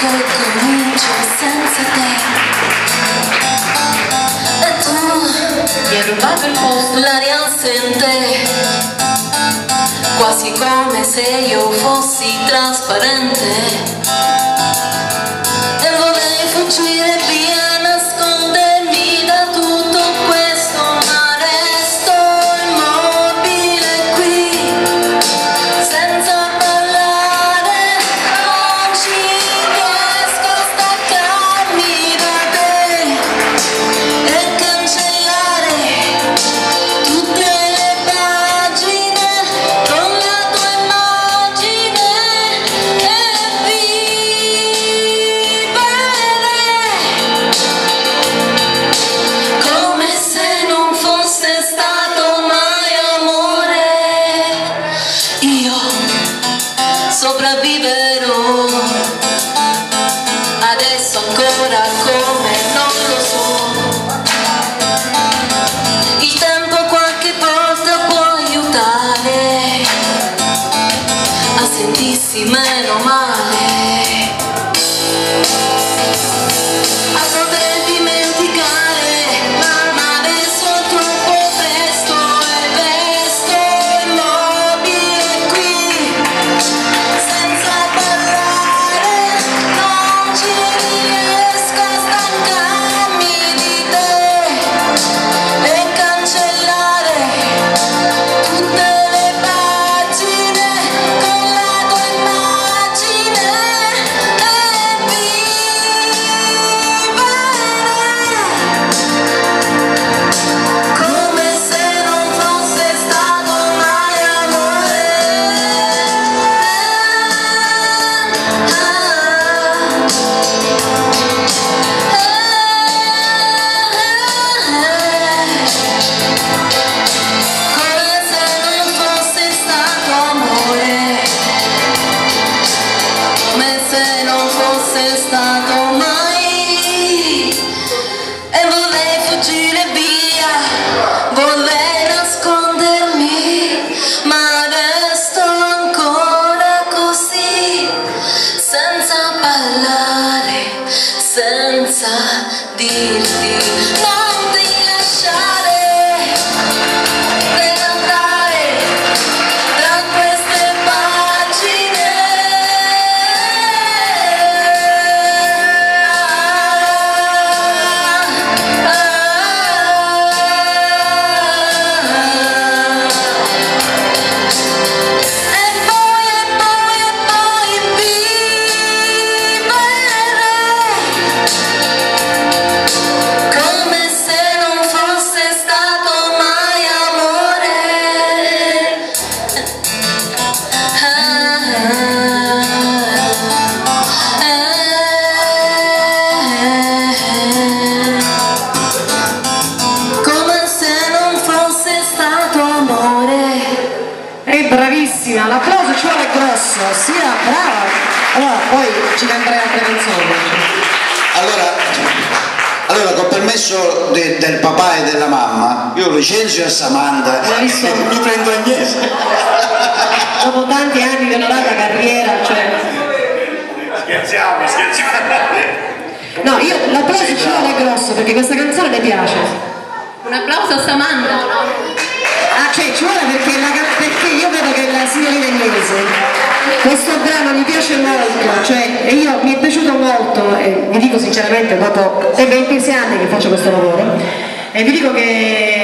che comincio senza te. E tu mi hai rubato il posto, l'aria assente, quasi come se io fossi trasparente. E vorrei fuggire via, nascondermi da tutto questo, ma resto immobile qui, senza parlare. Non ci riesco a staccarmi da te e cancellare tutte le pagine con la tua immagine e vivere come se non fosse stato mai amore. Io sopravviverò adesso ancora come non lo so. Il tempo qualche volta può aiutare a sentirsi meno male, a poter dimenticare, ma adesso è troppo presto e resto immobile qui, senza parlare. Non ci riesco a stancarmi di te e cancellare tutte le pagine con la tua immagine e vivere come se non fosse stato mai amore. Come se non fosse stato amore, come se non fosse stato mai. E vorrei fuggire via, vorrei nascondermi, ma resto ancora così, senza parlare, senza dirti non ti lasciare per andare da queste pagine. E poi vivere come se non fosse stato mai amore. Come se non fosse stato amore. Bravissima, l'applauso ci vuole grosso, sia brava. Allora, poi ci canterai altre canzoni. Allora col permesso del papà e della mamma, io licenzio a Samantha e mi prendo Agnese. Dopo tanti anni di onorata carriera, cioè. Scherziamo. No, io l'applauso ci vuole grosso perché questa canzone le piace. Un applauso a Samantha. Ah, cioè ci vuole perché io vedo che la signorina inglese questo brano mi piace molto, cioè, e io mi è piaciuto molto, e vi dico sinceramente dopo 26 anni che faccio questo lavoro, e vi dico che